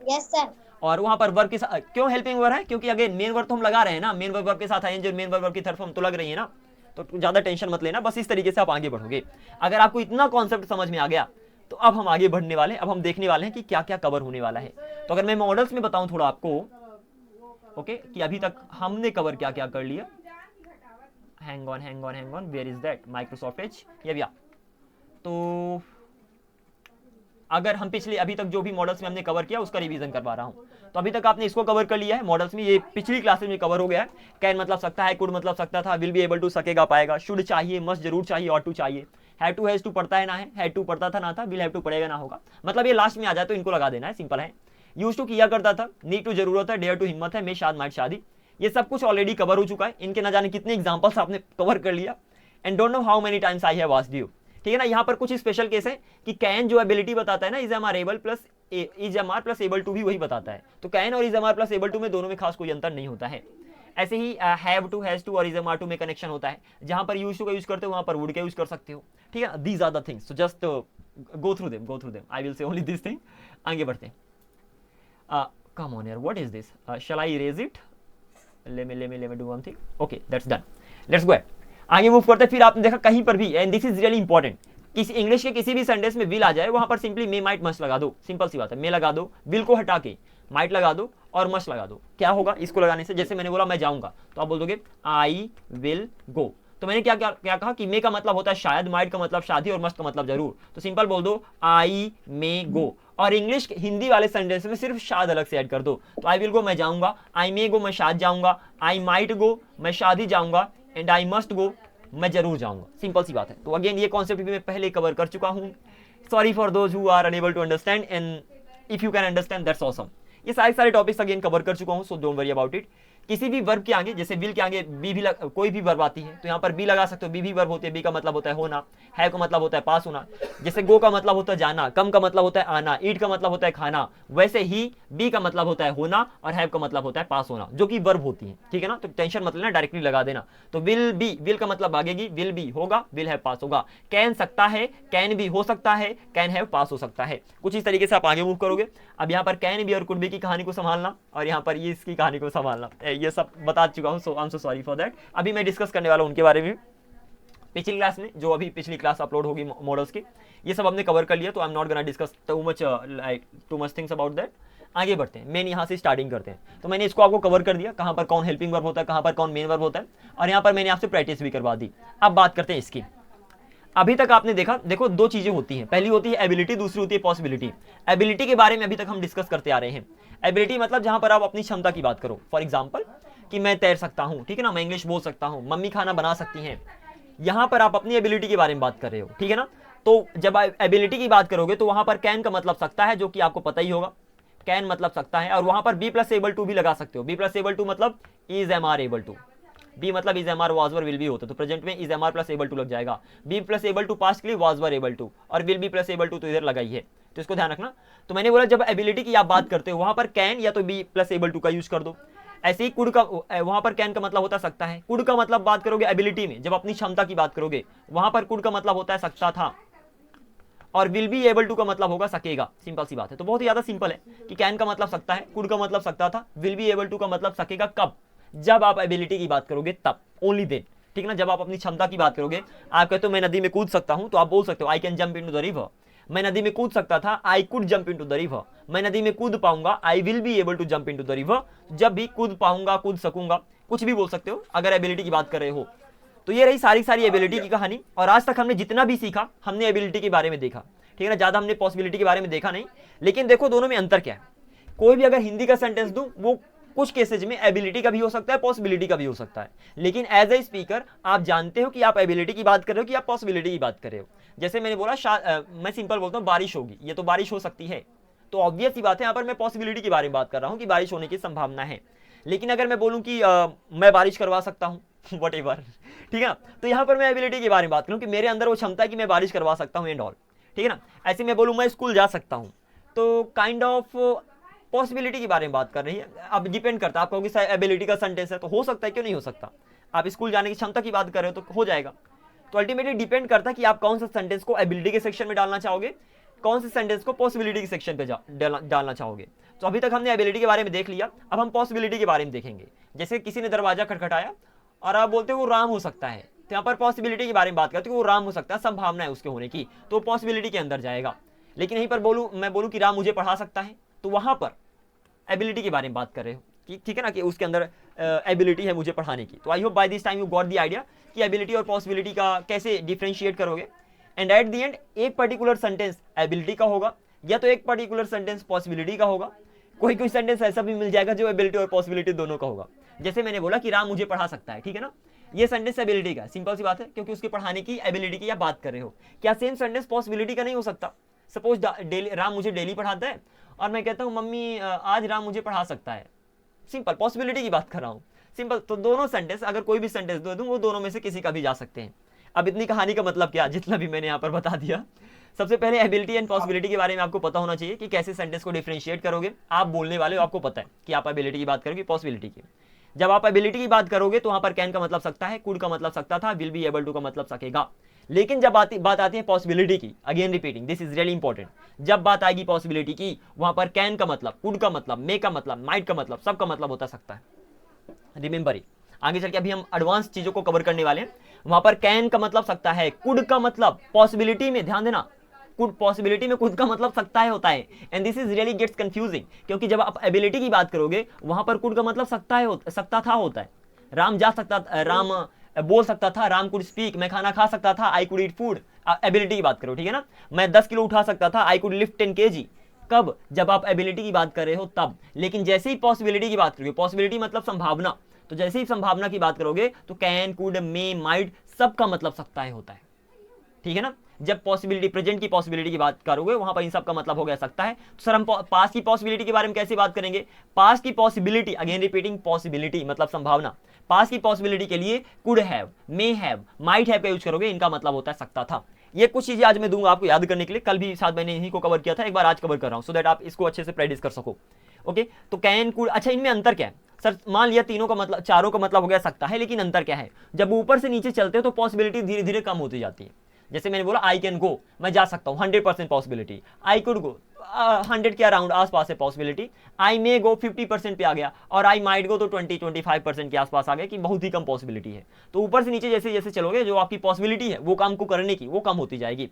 Yes sir. और वहां पर वर्ब के साथ क्यों हेल्पिंग वर्ब है, क्योंकि अगेन मेन वर्ब तो हम लगा रहे हैं ना, मेन वर्ब के साथ आएंगे, मेन वर्ब की थर्ड फॉर्म तो लग रही है ना, तो ज्यादा टेंशन मत लेना, बस इस तरीके से आप आगे बढ़ोगे। अगर आपको इतना कॉन्सेप्ट समझ में आ गया तो अब हम आगे बढ़ने वाले हैं, अब हम देखने वाले हैं कि क्या क्या कवर होने वाला है। तो अगर मैं मॉडल्स में बताऊं थोड़ा आपको, ओके, कि अभी तक हमने कवर क्या क्या कर लिया। Hang on, where is that, Microsoft Edge, ये भैया। तो अगर हम पिछले अभी तक जो भी मॉडल्स में हमने कवर किया उसका रिवीजन करवा रहा हूं, तो अभी तक आपने इसको कवर कर लिया है मॉडल्स में, ये पिछली क्लासेस में कवर हो गया है। कैन मतलब सकता है, कुड मतलब सकता था, विल बी एबल टू सकेगा पाएगा, शुड चाहिए, मस्ट जरूर चाहिए, ऑट टू चाहिए, हैव टू हैज टू पढ़ता है ना है, हैड टू पढ़ता था ना था, विल हैव टू पढ़ेगा ना होगा, मतलब ये लास्ट में आ जाए तो इनको लगा देना है, सिंपल है। यूज टू किया करता था, नीड टू जरूरत है, डेयर टू हिम्मत है, मे शाद माइट शादी, ये सब कुछ ऑलरेडी कवर हो चुका है। इनके ना जाने कितने एग्जांपल्स आपने कवर कर लिया, and don't know how many times I have asked you, ठीक है ना। यहाँ पर कुछ स्पेशल केस है कि कैन जो एबिलिटी बताता है ना, is am are able plus is am are plus able to भी वही बताता है, तो कैन और is am are plus able to में दोनों में खास कोई अंतर नहीं होता है। ऐसे ही हैव टू, हैज टू और इज एम आर टू में कनेक्शन होता है, जहां पर यूज टू का यूज करते हो वहां पर वुड का यूज कर सकते हो, ठीक है। These are the things, so just go through them, I will say only this thing. आगे बढ़ते हैं। कम ऑन यार, what is this, shall I erase it, let me do one thing, okay that's done, let's go ahead। आगे move करते हैं। फिर आपने देखा कहीं पर भी, and this is really important, किसी इंग्लिश के किसी भी सेंटेंस में विल आ जाए, वहां पर सिंपली मे माइट मस्ट लगा दो, सिंपल सी बात है, मे लगा दो, विल को हटा के माइट लगा दो और मस्ट लगा दो। क्या होगा इसको लगाने से, जैसे मैंने बोला मैं जाऊंगा, तो आप बोल दोगे आई विल गो, तो मैंने क्या क्या क्या कहा कि मे का मतलब होता है शायद, माइट का मतलब शादी और मस्ट का मतलब जरूर, तो सिंपल बोल दो आई मे गो। और इंग्लिश हिंदी वाले सेंटेंस में सिर्फ शायद अलग से ऐड कर दो, तो आई विल गो मैं जाऊंगा, आई मे गो मैं शायद जाऊंगा, आई माइट गो मैं शादी जाऊंगा, एंड आई मस्ट गो मैं जरूर जाऊंगा, सिंपल सी बात है। तो अगेन ये कॉन्सेप्ट भी मैं पहले कवर कर चुका हूं, sorry for those who are unable to understand, and if you can understand that's awesome. ये सारे टॉपिक्स अगेन कवर कर चुका हूं, so don't worry about it. किसी भी वर्ब के आगे, जैसे विल के आगे बी भी कोई भी वर्ब आती है तो यहाँ पर बी लगा सकते हो, बी भी वर्ब होती है, बी का मतलब होता है होना, है का मतलब होता है पास होना, जैसे गो का मतलब होता है जाना, कम का मतलब होता है आना, ईट का मतलब होता है खाना, वैसे ही बी का मतलब होता है होना और हैव का मतलब होता है पास होना, जो कि वर्ब होती है, ठीक है ना। तो टेंशन मत लेना, डायरेक्टली लगा देना। तो विल बी, विल का मतलब भागेगी, विल बी होगा, विल हैव पास होगा। कैन सकता है, कैन भी हो सकता है, कैन हैव पास हो सकता है। कुछ इस तरीके से आप आगे मूव करोगे। अब यहाँ पर कैन भी और कुड बी की कहानी को संभालना, और यहाँ पर ये इसकी कहानी को संभालना, ये सब बता चुका हूं, so I am so sorry for that. अभी मैं डिस्कस करने वाला हूं उनके बारे में। पिछली क्लास में, जो अभी पिछली क्लास अपलोड होगी मॉडल्स की, ये सब हमने कवर कर लिया, तो I am not gonna discuss too much things about that. आगे बढ़ते हैं, मेन यहाँ से स्टार्टिंग करते हैं। तो मैंने इसको आपको कवर कर दिया, कहाँ पर कौन हेल्पिंग वर्ब होता है, कहाँ पर कौन मेन वर्ब होता है, और यहाँ पर मैंने आपसे प्रैक्टिस भी करवा दी। अब बात करते हैं इसकी। अभी तक आपने देखा, देखो दो चीजें होती हैं, पहली होती है एबिलिटी, दूसरी होती है पॉसिबिलिटी। एबिलिटी के बारे में अभी तक हम डिस्कस करते आ रहे हैं। एबिलिटी मतलब जहां पर आप अपनी क्षमता की बात करो, फॉर एग्जाम्पल कि मैं तैर सकता हूं, ठीक है ना, मैं इंग्लिश बोल सकता हूं, मम्मी खाना बना सकती हैं, यहां पर आप अपनी एबिलिटी के बारे में बात कर रहे हो, ठीक है ना। तो जब एबिलिटी की बात करोगे तो वहां पर कैन का मतलब सकता है, जो कि आपको पता ही होगा, कैन मतलब सकता है, और वहां पर बी प्लस एबल टू भी लगा सकते हो। बी प्लस एबल टू मतलब is am are able to, be मतलब is am are was were will be होता, तो प्रेजेंट में is am are plus able to लग जाएगा। Be plus able to past के लिए वाज वर एबल टू, और will be plus able to तो इधर लगा ही है, तो इसको ध्यान रखना। तो मैंने बोला जब एबिलिटी की आप बात करते हो वहां पर कैन या तो बी प्लस एबल टू का यूज कर दो। ऐसे ही कुड का, वहां पर कैन का मतलब होता सकता है। कुड का मतलब बात करोगे एबिलिटी में, जब अपनी क्षमता की बात करोगे वहां पर कुड का मतलब होता है सकता था, और विल बी एबल टू का मतलब होगा सकेगा, सिंपल सी बात है। तो बहुत ही ज्यादा सिंपल है कि कैन का मतलब सकता है, कुड का मतलब सकता था, विल बी एबल टू का मतलब सकेगा कब, जब आप एबिलिटी की बात करोगे तब, ओनली देन, ठीक है ना। जब आप अपनी क्षमता की बात करोगे, आप कहते हो मैं नदी में कूद सकता हूं, तो आप बोल सकते हो I can jump into the river. मैं नदी में कूद सकता था, I could jump into the river. मैं नदी में कूद पाऊंगा, I will be able to jump into the river. जब भी कूद पाऊंगा, कूद सकूंगा, कुछ भी बोल सकते हो अगर एबिलिटी की बात कर रहे हो। तो ये रही सारी एबिलिटी की कहानी। और आज तक हमने जितना भी सीखा, हमने एबिलिटी के बारे में देखा, ठीक है ना। ज्यादा हमने पॉसिबिलिटी के बारे में देखा नहीं, लेकिन देखो दोनों में अंतर क्या है। कोई भी अगर हिंदी का सेंटेंस दूं, वो कुछ केसेज में एबिलिटी का भी हो सकता है, पॉसिबिलिटी का भी हो सकता है, लेकिन एज ए स्पीकर आप जानते हो कि आप एबिलिटी की बात कर रहे हो कि आप पॉसिबिलिटी की बात कर रहे हो। जैसे मैंने बोला मैं सिंपल बोलता हूँ बारिश होगी, ये तो बारिश हो सकती है, तो ऑब्वियस सी बात है यहाँ पर मैं पॉसिबिलिटी के बारे में बात कर रहा हूँ कि बारिश होने की संभावना है। लेकिन अगर मैं बोलूँ कि मैं बारिश करवा सकता हूँ वट एवर, ठीक है ना, तो यहाँ पर मैं एबिलिटी के बारे में बात करूँ कि मेरे अंदर वो क्षमता है कि मैं बारिश करवा सकता हूँ एंड ऑल, ठीक है ना। ऐसे मैं बोलूँ मैं स्कूल जा सकता हूँ, तो काइंड ऑफ पॉसिबिलिटी के बारे में बात कर रही है। अब डिपेंड करता है, आप कहोगे एबिलिटी का सेंटेंस है तो हो सकता है, क्यों नहीं हो सकता। आप स्कूल जाने की क्षमता की बात कर रहे हो तो हो जाएगा। तो अल्टीमेटली डिपेंड करता है कि आप कौन सा सेंटेंस को एबिलिटी के सेक्शन में डालना चाहोगे, कौन से सेंटेंस को पॉसिबिलिटी के सेक्शन पे डालना चाहोगे। तो अभी तक हमने एबिलिटी के बारे में देख लिया, अब हम पॉसिबिलिटी के बारे में देखेंगे। जैसे किसी ने दरवाजा खटखटाया और आप बोलते हो वो राम हो सकता है, तो यहाँ पर पॉसिबिलिटी के बारे में बात करते हो, वो राम हो सकता है, संभावना है उसके होने की, तो पॉसिबिलिटी के अंदर जाएगा। लेकिन यहीं पर मैं बोलूँ कि राम मुझे पढ़ा सकता है, तो वहां पर एबिलिटी के बारे में बात कर रहे हो कि ठीक है ना, कि उसके अंदर एबिलिटी है मुझे पढ़ाने की। तो I hope by this time you got the idea कि एबिलिटी और पॉसिबिलिटी का कैसे डिफरेंशिएट करोगे। एंड एट द एंड एक पर्टिकुलर सेंटेंस एबिलिटी का होगा या तो एक पर्टिकुलर सेंटेंस पॉसिबिलिटी का होगा। कोई कोई सेंटेंस ऐसा भी मिल जाएगा जो एबिलिटी और पॉसिबिलिटी दोनों का होगा। जैसे मैंने बोला कि राम मुझे पढ़ा सकता है, ठीक है ना, ये सेंटेंस एबिलिटी का, सिंपल सी बात है, क्योंकि उसके पढ़ाने की एबिलिटी की आप बात कर रहे हो। क्या सेम सेंटेंस पॉसिबिलिटी का नहीं हो सकता? सपोज राम मुझे डेली पढ़ाता है और मैं कहता हूँ मम्मी आज राम मुझे पढ़ा सकता है, सिंपल पॉसिबिलिटी की बात कर रहा हूँ, सिंपल। तो दोनों सेंटेंस, अगर कोई भी सेंटेंस दे दूं, वो दोनों में से किसी का भी जा सकते हैं। अब इतनी कहानी का मतलब क्या, जितना भी मैंने यहाँ पर बता दिया। सबसे पहले एबिलिटी एंड पॉसिबिलिटी के बारे में आपको पता होना चाहिए कि कैसे सेंटेंस को डिफरेंशिएट करोगे। आप बोलने वाले हो, आपको पता है कि आप एबिलिटी की बात करोगे, पॉसिबिलिटी की। जब आप एबिलिटी की बात करोगे तो वहां पर कैन का मतलब सकता है, कुड का मतलब सकता था, विल बी एबल टू का मतलब सकेगा। लेकिन जब बात आती है पॉसिबिलिटी की, again repeating, this is really important, जब बात आएगी पॉसिबिलिटी की, वहां पर कैन का मतलब, कुड का मतलब, मे का मतलब, माइट का मतलब, सबका मतलब होता सकता है। Remember it. आगे चल के अभी हम एडवांस चीजों को कवर करने वाले हैं। वहां पर कैन का मतलब सकता है, कुड का मतलब पॉसिबिलिटी में, ध्यान देना, कुड पॉसिबिलिटी में कुड का मतलब सकता है होता है। And this is really gets confusing, क्योंकि जब आप एबिलिटी की बात करोगे वहां पर कुड का मतलब सकता था होता है। राम जा सकता, राम बोल सकता था, राम कुड स्पीक, मैं खाना खा सकता था, I could eat food. Ability की बात करो, ठीक है ना, मैं 10 किलो उठा सकता था, आई कुड लिफ्ट 10 kg। कब? जब आप एबिलिटी की बात कर रहे हो तब। लेकिन जैसे ही पॉसिबिलिटी की बात करोगे, पॉसिबिलिटी मतलब संभावना, तो जैसे ही संभावना की बात करोगे तो कैन, कुड, मे, माइट, सबका मतलब सकता है होता है, ठीक है ना। जब पॉसिबिलिटी, प्रेजेंट की पॉसिबिलिटी की बात करोगे वहां पर इन सब का मतलब हो गया सकता है। तो सर हम पास्ट की पॉसिबिलिटी के बारे में कैसे बात करेंगे? पास्ट की पॉसिबिलिटी, अगेन रिपीटिंग, पॉसिबिलिटी मतलब संभावना। पास्ट की पॉसिबिलिटी के लिए could have, may have, might have का यूज करोगे, इनका मतलब होता है सकता था। ये कुछ चीजें आज मैं दूंगा आपको याद करने के लिए, कल भी शायद मैंने इन्हीं को कवर किया था, एक बार आज कवर कर रहा हूं, सो दैट आप इसको अच्छे से प्रैक्टिस कर सको। ओके, तो कैन, कुड, अच्छा इनमें अंतर क्या है? सर मान लिया तीनों का मतलब, चारों का मतलब हो गया सकता है, लेकिन अंतर क्या है? जब ऊपर से नीचे चलते हो तो पॉसिबिलिटी धीरे धीरे कम होती जाती है। जैसे मैंने बोला आई कैन गो, मैं जा सकता हूँ, 100% पॉसिबिलिटी। आई कुड गो, 100 के अराउंड आसपास है पॉसिबिलिटी। आई मे गो 50% पे आ गया, और आई माइट गो तो 20-25% के आसपास आ गया, कि बहुत ही कम पॉसिबिलिटी है। तो ऊपर से नीचे जैसे जैसे चलोगे, जो आपकी पॉसिबिलिटी है वो काम को करने की, वो कम होती जाएगी।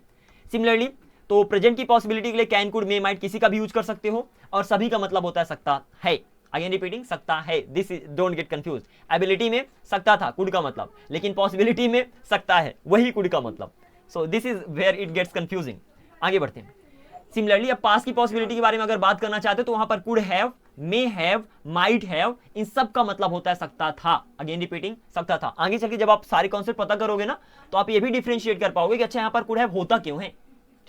सिमिलरली तो प्रेजेंट की पॉसिबिलिटी के लिए कैन, कुड, मे, माइट किसी का भी यूज कर सकते हो, और सभी का मतलब होता है सकता है। अगेन रिपीटिंग, सकता है, this is, don't get confuse. Ability में सकता था, कुड का मतलब, लेकिन पॉसिबिलिटी में सकता है, वही कुड का मतलब। So this is where it gets confusing. आगे बढ़ते हैं। सिमिलरली अब पास्ट की पॉसिबिलिटी के बारे में अगर बात करना चाहते हो तो वहां पर could have, may have, might have, इन सब का मतलब होता है सकता था। अगेन रिपीटिंग, सकता था। आगे चल के जब आप सारे कॉन्सेप्ट पता करोगे ना, तो आप ये भी डिफरेंशिएट कर पाओगे कि अच्छा यहाँ पर कुड हैव होता क्यों है,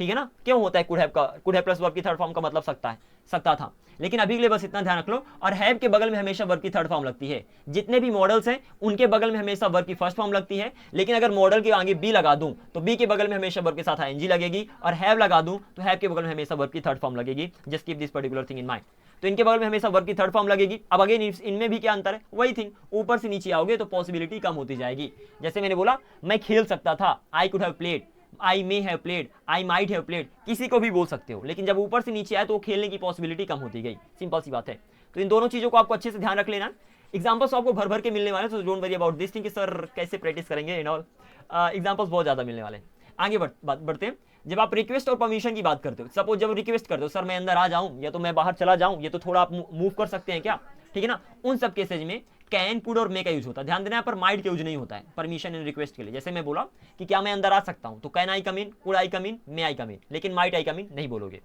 ठीक है ना, क्यों होता है कुड हैव का, कुड हैव प्लस वर्ब की थर्ड फॉर्म का मतलब सकता है, सकता था। लेकिन अभी के लिए बस इतना ध्यान रख लो, और हैव के बगल में हमेशा वर्ब की थर्ड फॉर्म लगती है। जितने भी मॉडल्स हैं उनके बगल में हमेशा वर्ब की फर्स्ट फॉर्म लगती है, लेकिन अगर मॉडल के आगे बी लगा दूं तो बी के बगल में हमेशा वर्ब के साथ आईएनजी लगेगी, और हैव लगा दूं तो हैव के बगल में हमेशा वर्ब की थर्ड फॉर्म लगेगी। Just keep this particular thing in mind. तो इनके बगल में हमेशा वर्ब की थर्ड फॉर्म लगेगी। अब अगेन इनमें भी क्या अंतर है? वही थिंग, ऊपर से नीचे आओगे तो पॉसिबिलिटी कम होती जाएगी। जैसे मैंने बोला मैं खेल सकता था, I could have played, I may have played, I might have played, किसी को भी बोल सकते हो, लेकिन जब ऊपर से नीचे आए तो खेलने की पॉसिबिलिटी कम होती गई। सिंपल सी बात है। तो इन दोनों चीजों को आपको अच्छे से ध्यान रख लेना। एग्जांपल्स आपको भर भर के मिलने वाले, तो don't worry about this thing कि सर कैसे प्रैक्टिस करेंगे एंड ऑल। एग्जांपल्स बहुत ज्यादा मिलने वाले हैं। आगे बढ़ते हैं। जब आप रिक्वेस्ट और परमिशन की बात करते हो, सपोज जब रिक्वेस्ट करते हो सर मैं अंदर आ जाऊं या तो मैं बाहर चला जाऊं, ये तो थोड़ा आप मूव कर सकते हैं क्या, ठीक है ना, उन सब केसेज में कैन, कुड और मे का यूज होता है। ध्यान देना यहाँ पर माइट का यूज नहीं होता है परमिशन एंड रिक्वेस्ट के लिए। जैसे मैं बोला कि क्या मैं अंदर आ सकता हूं, तो can I come in, could I कम इन, मे आई कम इन, लेकिन माइट आई कम इन नहीं बोलोगे।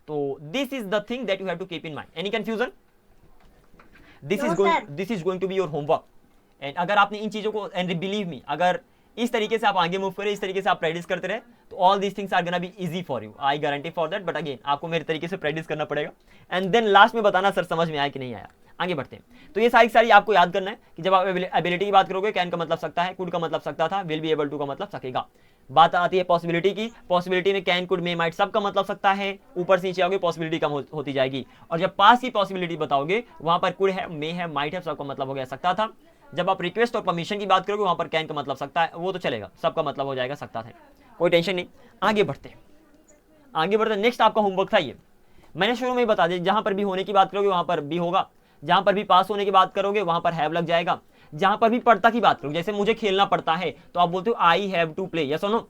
तो this is the thing that you have to keep in mind. Any confusion? This is going to be your homework. And अगर आपने इन चीजों को, एंड बिलीव मी, अगर इस तरीके से आप आगे मूव करें, इस तरीके से आप प्रैक्टिस करते रहे, तो all these things are gonna be easy for you, I guarantee for that. But again आपको मेरे तरीके से प्रैक्टिस करना पड़ेगा, एंड देन लास्ट में बताना सर समझ में आया कि नहीं आया। आगे बढ़ते हैं। तो ये सारी आपको याद करना है कि जब आप एबिलिटी की बात करोगे, कैन का मतलब सकता है, कुड का मतलब सकता था, विल बी एबल टू का मतलब सकेगा। बात आती है पॉसिबिलिटी की, पॉसिबिलिटी में कैन, कुड, मे, माइट सब का मतलब सकता है। ऊपर से नीचे आओगे पॉसिबिलिटी कम होती जाएगी। और जब पास की पॉसिबिलिटी बताओगे वहां पर कुड है, मे है, माइट है, सबका मतलब हो गया सकता था। जब आप रिक्वेस्ट और परमिशन की बात करोगे वहां पर कैन का मतलब सकता है, वो तो चलेगा, सबका मतलब हो जाएगा सकता था, कोई टेंशन नहीं। आगे बढ़ते, नेक्स्ट आपका होमवर्क था ये मैंने शुरू में ही बता दिया, जहां पर भी होने की बात करोगे वहां पर भी होगा, जहां पर भी पास होने की बात करोगे वहां पर हैव लग जाएगा, जहां पर भी पढ़ता की बात करोगे, जैसे मुझे खेलना पड़ता है तो आप बोलते हो I have to play, yes और नो।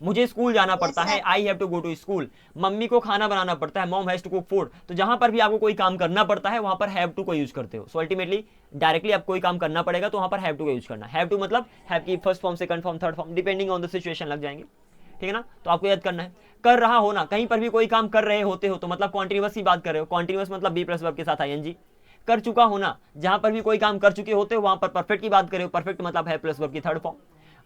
मुझे स्कूल जाना पड़ता है, I have to go to school. Mummy को खाना बनाना पड़ता है, mom has to cook food. तो जहां पर भी आपको कोई काम करना पड़ता है वहां पर हैव टू को यूज करते हो। सो अल्टीमेटली डायरेक्टली आप कोई काम करना पड़ेगा तो वहां पर हैव टू का यूज करना। हैव टू मतलब हैव की first form, second form, third form, depending on the situation लग जाएंगे, ठीक है ना। तो आपको याद करना है। कर रहा होना, कहीं पर भी कोई काम कर रहे होते हो तो मतलब कॉन्टिन्यूअस की बात कर रहे हो, कॉन्टिन्यूअस मतलब बी प्लस वर्ब के साथ आईएनजी। कर चुका होना, जहां पर भी कोई काम कर चुके होते हो वहां पर परफेक्ट की बात कर रहे हो, परफेक्ट मतलब है प्लस वर्ब की थर्ड फॉर्म।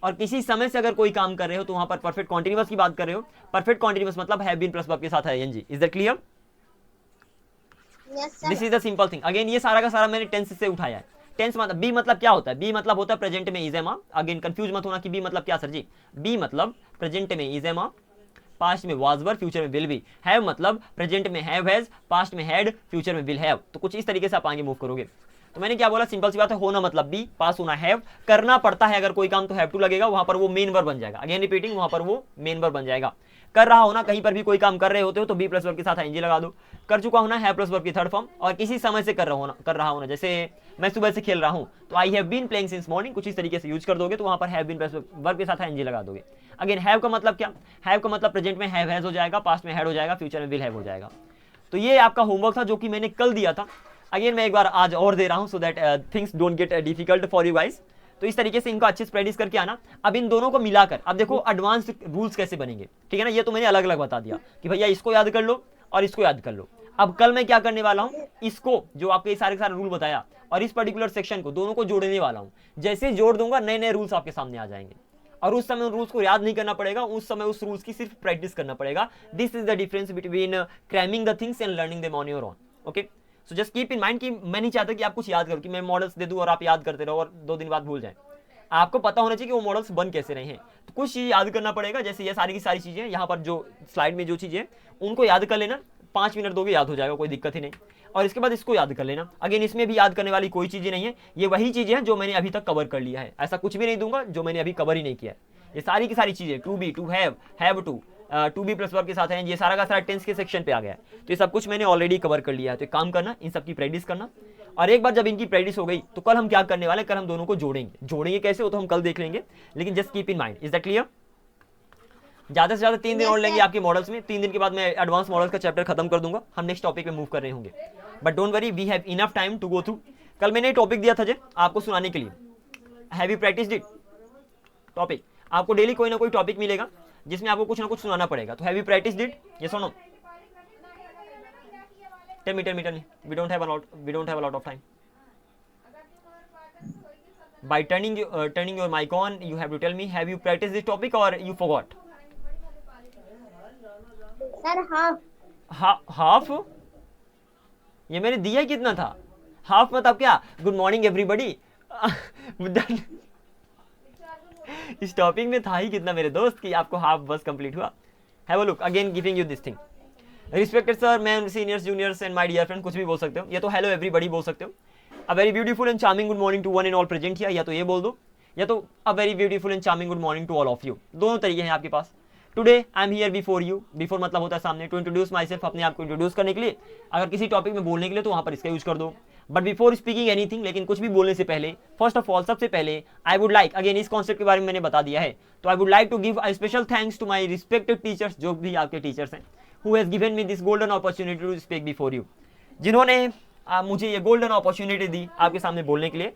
और किसी समय से अगर कोई काम कर रहे हो तो वहां पर परफेक्ट कॉन्टिन्यूअस की बात कर रहे हो, परफेक्ट कॉन्टिन्यूअस मतलब हैव बीन प्लस वर्ब के साथ ING. Is that clear? Yes, sir. This is the simple thing. Again ये सारा का सारा मैंने टेंस से उठाया है। टेंस मतलब बी मतलब क्या होता है? बी मतलब होता है प्रेजेंट में इज एम। अगेन कंफ्यूज मत होना कि बी मतलब क्या सर जी। बी मतलब प्रेजेंट में इज एम, पास्ट में वाज वर, फ्यूचर में विल बी। हैव मतलब प्रेजेंट में हैव हैज, पास्ट में हैड, फ्यूचर में विल हैव। तो कुछ इस तरीके से आप आगे मूव करोगे। तो मैंने क्या बोला, सिंपल सी बात है, होना मतलब बी, पास होना हैव, करना पड़ता है अगर कोई काम तो हैव टू लगेगा, वहां पर वो मेन वर्ब बन जाएगा। अगेन रिपीटिंग, वहां पर वो मेन वर्ब बन जाएगा। कर रहा होना, कहीं पर भी कोई काम कर रहे होते हो तो बी प्लस वर्ब के साथ आईएनजी लगा दो। कर चुका होना हैव प्लस वर्ब की थर्ड फॉर्म। और किसी समय से कर रहा होना, जैसे मैं सुबह से खेल रहा हूं तो I have been playing since morning, कुछ इस तरीके से यूज कर दोगे तो वहां पर हैव बीन प्लस वर्ब के साथ आईएनजी लगा दोगे। अगेन हैव का मतलब क्या? हैव का मतलब प्रेजेंट में हैव हैज हो जाएगा, पास्ट में हैड हो जाएगा, फ्यूचर में विल हैव हो जाएगा। तो ये आपका होमवर्क था जो कि मैंने कल दिया था। अगेन मैं एक बार आज और दे रहा हूं so that things don't get difficult for you guys. तो इस तरीके से इनको अच्छे से प्रैक्टिस करके आना। अब इन दोनों को मिलाकर अब देखो एडवांस्ड रूल्स कैसे बनेंगे, ठीक है ना। ये तो मैंने अलग अलग बता दिया कि भैया इसको याद कर लो और इसको याद कर लो। अब कल मैं क्या करने वाला हूं, इसको जो आपके सारे के सारे रूल बताया और इस पर्टिकुलर सेक्शन को, दोनों को जोड़ने वाला हूं। जैसे जोड़ दूंगा नए नए रूल्स आपके सामने आ जाएंगे और उस समय उन रूल्स को याद नहीं करना पड़ेगा, उस समय उस रूल्स की सिर्फ प्रैक्टिस करना पड़ेगा। This is the difference between cramming the things and learning them on your own. Okay, so just keep in mind कि मैं नहीं चाहता कि आप कुछ याद करो, कि मैं मॉडल्स दे दूं और आप याद करते रहो और 2 दिन बाद भूल जाएं। आपको पता होना चाहिए कि वो मॉडल्स बन कैसे रहे हैं। तो कुछ चीज याद करना पड़ेगा, जैसे ये सारी की सारी चीजें यहाँ पर जो स्लाइड में जो चीजें उनको याद कर लेना। 5 मिनट दोगे याद हो जाएगा, कोई दिक्कत ही नहीं। और इसके बाद इसको याद कर लेना। अगेन इसमें भी याद करने वाली कोई चीजें नहीं है, ये वही चीजें हैं जो मैंने अभी तक कवर कर लिया है। ऐसा कुछ भी नहीं दूंगा जो मैंने अभी कवर ही नहीं किया है। ये सारी की सारी चीजें to be, to have to be plus verb के साथ है, ये सारा का सारा टेंस के सेक्शन पे आ गया है। तो ये सब कुछ मैंने ऑलरेडी कवर कर लिया है। तो एक काम करना, इन सब की प्रैक्टिस करना। और एक बार जब इनकी प्रैक्टिस हो गई तो कल हम क्या करने वाले, कल हम दोनों को जोड़ेंगे कैसे वो तो हम कल देख लेंगे, लेकिन just keep in mind. Is that clear? ज्यादा से ज्यादा 3 दिन और लेंगे आपके मॉडल्स में। 3 दिन के बाद मैं एडवांस मॉडल्स का चैप्टर खत्म कर दूंगा, हम नेक्स्ट टॉपिक पे मूव कर रहे होंगे। But don't worry, we have enough time to go through. कल मैंने टॉपिक दिया था जे आपको सुनाने के लिए, have you practised it? Topic आपको डेली कोई ना कोई टॉपिक मिलेगा जिसमें आपको कुछ ना कुछ सुनाना पड़ेगा। तो have you practised it? Yes और no? Tell me we don't have a lot of time. By turning your mic on, you have to tell me, have you practiced this topic or you forgot? Sir, half. Half? ये मैंने दिया कितना था? Half मतलब क्या? Good morning everybody. इस topic में था ही कितना मेरे दोस्त कि आपको हाफ बस कंप्लीट हुआ। Have a look, again giving you this thing. Respected sir, ma'am, seniors, juniors and my dear friend, कुछ भी बोल सकते हो। ये तो हेलो एवरीबॉडी बोल सकते हो। A very beautiful and charming good morning to one and all present here, या तो ये बोल दो, या तो a very beautiful and charming good morning to all of you. दोनों तरीके हैं आपके पास। Today I am here before you, before मतलब होता है सामने, टू इंट्रोड्यूस माई सेल्फ, अपने आप को इंट्रोड्यूस करने के लिए। अगर किसी टॉपिक में बोलने के लिए तो वहां पर इसका यूज कर दो। बट बिफोर स्पीकिंग एनीथिंग, लेकिन कुछ भी बोलने से पहले, फर्स्ट ऑफ ऑल, सबसे पहले, आई वुड लाइक, अगेन इस कॉन्सेप्ट के बारे में मैंने बता दिया है, तो I would like to give a special thanks to my respected teachers, जो भी आपके टीचर्स हैं, who has given me this golden opportunity to speak before you, जिन्होंने मुझे ये गोल्डन अपॉर्चुनिटी दी आपके सामने बोलने के लिए।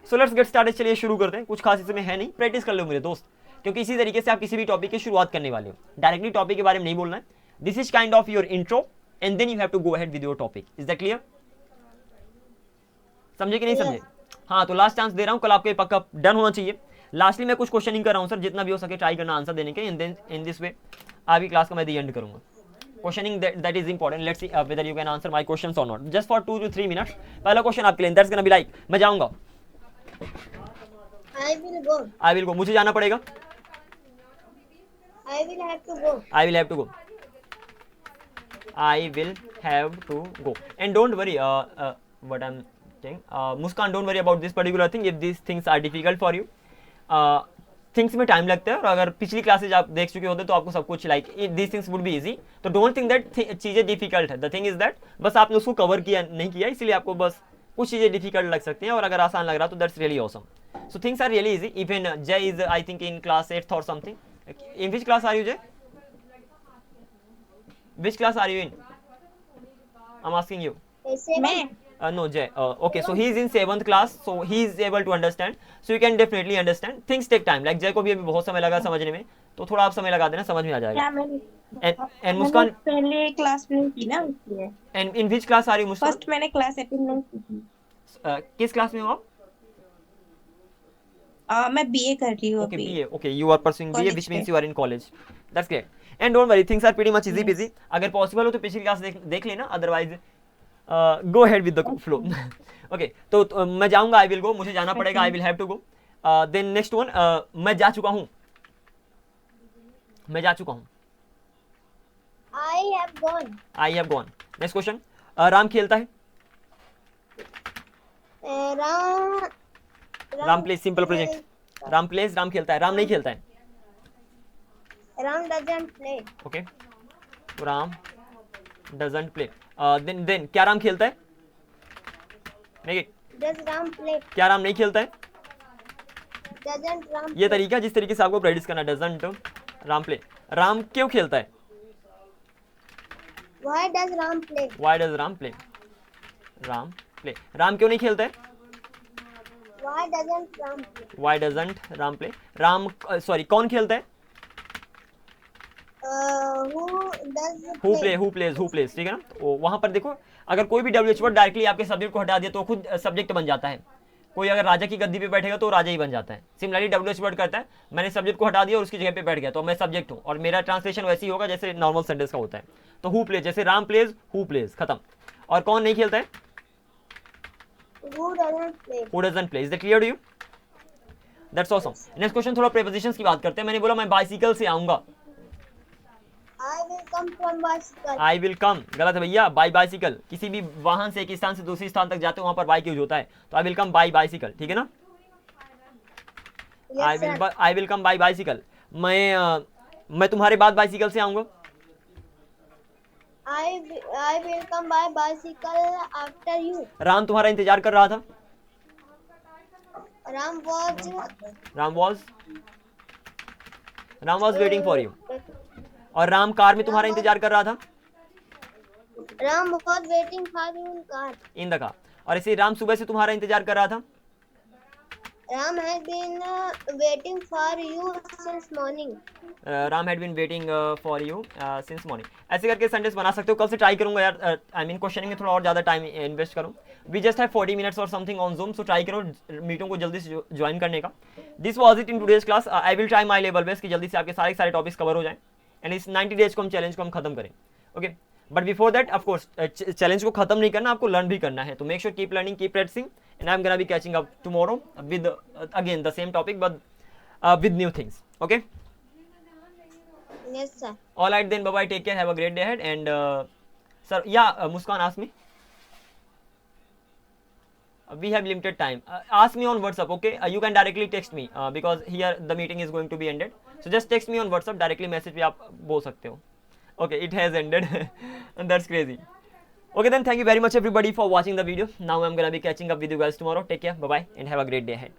सो लेट्स गेट स्टार्टेड, चलिए शुरू करते हैं। कुछ खास इसमें है नहीं, प्रैक्टिस कर लो मेरे दोस्त, क्योंकि इसी तरीके से आप किसी भी टॉपिक की शुरुआत करने वाले हो। डायरेक्टली टॉपिक के बारे में नहीं बोलना है। This is kind of your intro and then you have to go ahead with your topic. Is that clear? समझे कि नहीं समझे? हाँ, तो लास्ट चांस दे रहा हूँ, कल आपके पक्का डन होना चाहिए। लास्टली मैं कुछ क्वेश्चनिंग कर रहा हूँ सर, जितना भी हो सके ट्राई करना आंसर देने के। And then in this way आपकी क्लास का मैं दी एंड करूंगा। Questioning that is important. Let's see whether you can answer my questions और not, just for 2 to 3 minutes. पहला क्वेश्चन आपके लिए, दैट्स गोना बी लाइक, मैं जाऊंगा, I will go. मुझे जाना पड़ेगा, I will have to go. I will have to go. I will have to go. And don't worry, what I'm saying, Muskan, don't worry about this particular thing if these things are difficult for you. Things में time लगता है, और अगर पिछली classes आप देख चुके होते तो आपको सब कुछ like this things would be easy. तो डोंट थिंक दैट चीज़ें डिफिकल्ट है, द थिंग इज दैट बस आपने उसको कवर किया नहीं किया, इसलिए आपको बस कुछ चीज़ें डिफिकल्ट लग सकती हैं, और अगर आसान लग रहा तो that's really awesome. So things are really easy. Even Jay is I think in class 8th और something. In which class are you Jay? Which class are you in? I am asking you. No, Jay. Okay, so he is in 7th class, so he is able to understand. So you can definitely understand. Things take time. Like Jay को भी अभी बहुत समय लगा समझने में, तो थोड़ा आप समय लगा देना, समझ में आ जाएगा। And मुस्कान पहले क्लास में की ना इसलिए। And in which class are you, Muskan? First मैंने क्लास अटेंड नहीं की थी। किस क्लास में हो आप? मैं बीए कर रही हूँ Okay, अभी। BA. Okay, you are pursuing BA, College which means पे। you are in college. That's great. And don't worry, things are pretty much easy peasy. अगर possible हो तो पिछली क्लास देख लेना, otherwise go ahead with the flow. Okay, तो मैं जाऊंगा, आई विल गो, मुझे जाना पड़ेगा, I will have to go. Then next one, मैं जा चुका हूँ। I have gone. I have gone. Next question, Ram खेलता है। Ram. Ram plays, simple present. Ram plays, Ram खेलता है। राम नहीं खेलता है। Ram doesn't play. Okay, Ram doesn't play. Then क्या राम खेलता है? नहीं, Does Ram play? क्या राम नहीं खेलता है? Doesn't Ram ये play? तरीका जिस तरीके से आपको प्रैक्टिस करना, डजंट राम प्ले। राम क्यों खेलता है? Why does Ram play? Why does Ram play? Ram play. Ram क्यों नहीं खेलता है? Why doesn't Ram play? Why doesn't Ram play? Ram sorry, कौन खेलता है? Who does who play? Play, who plays, ठीक है ना। तो वहां पर देखो, अगर कोई भी WH वर्ड डायरेक्टली आपके सब्जेक्ट को हटा दिया तो खुद सब्जेक्ट बन जाता है। कोई अगर राजा की गद्दी पे बैठेगा तो राजा ही बन जाता है। सिमिलरली WH वर्ड करता है, मैंने सब्जेक्ट को हटा दिया और उसकी जगह पे बैठ गया तो मैं सब्जेक्ट हूँ, और मेरा ट्रांसलेशन वैसे ही होगा जैसे नॉर्मल सेंटेंस का होता है। तो हु प्लेज, जैसे राम प्लेज, हु प्लेज, खत्म। और कौन नहीं खेलता है? Who doesn't play? Who doesn't play. Is that clear to you? That's awesome. Next question, थोड़ा प्रीपोजिशंस की बात करते हैं। मैंने बोला मैं बाइसिकल से आऊंगा। I will come from bicycle. I will come, गलत है भैया। बाई बाइसिकल, किसी भी वाहन से एक स्थान से दूसरे स्थान तक जाते हो वहां पर बाइक यूज होता है, तो I will come by bicycle, ठीक है ना। Yes, sir. I will come by bicycle. मैं तुम्हारे बाद बाइसिकल से आऊंगा। I will come by bicycle after you. Ram तुम्हारा इंतजार कर रहा था। Ram was waiting for you. और राम कार में तुम्हारा इंतजार कर रहा था। Ram was waiting for you in car. In the car. और इसे राम सुबह से तुम्हारा इंतजार कर रहा था। Ram has been waiting for you since morning. Ram had been waiting for you since morning. ऐसे करके सेंटेंस बना सकते हो। कल से ट्राई करूंगा यार, आई मीन क्वेश्चनिंग में थोड़ा और ज़्यादा टाइम इन्वेस्ट करूँ। वी जस्ट हैव 40 मिनट्स और something on zoom, so try करो मीटों को जल्दी से ज्वाइन करने का। This was it in today's class. I will try my level best कि जल्दी से आपके सारे टॉपिक्स कवर हो जाएं, एंड इस 90 डेज को हम चैलेंज को हम खत्म करें। Okay, but before that of course challenge को खत्म नहीं करना, आपको लर्न भी करना है। तो make sure keep learning, keep practicing, and I am gonna be catching up tomorrow with again the same topic but with new things. Okay, Yes, sir. all right then, bye bye, take care, have a great day ahead. And sir, yeah, Muskan, ask me. We have limited time. Ask me on WhatsApp, okay? You can directly text me because here the meeting is going to be ended. So just text me on WhatsApp, directly message पे आप बोल सकते हो. Okay, it has ended. And that's crazy. Okay then, thank you very much everybody for watching the video. Now I'm gonna be catching up with you guys tomorrow. Take care, bye bye, and have a great day ahead.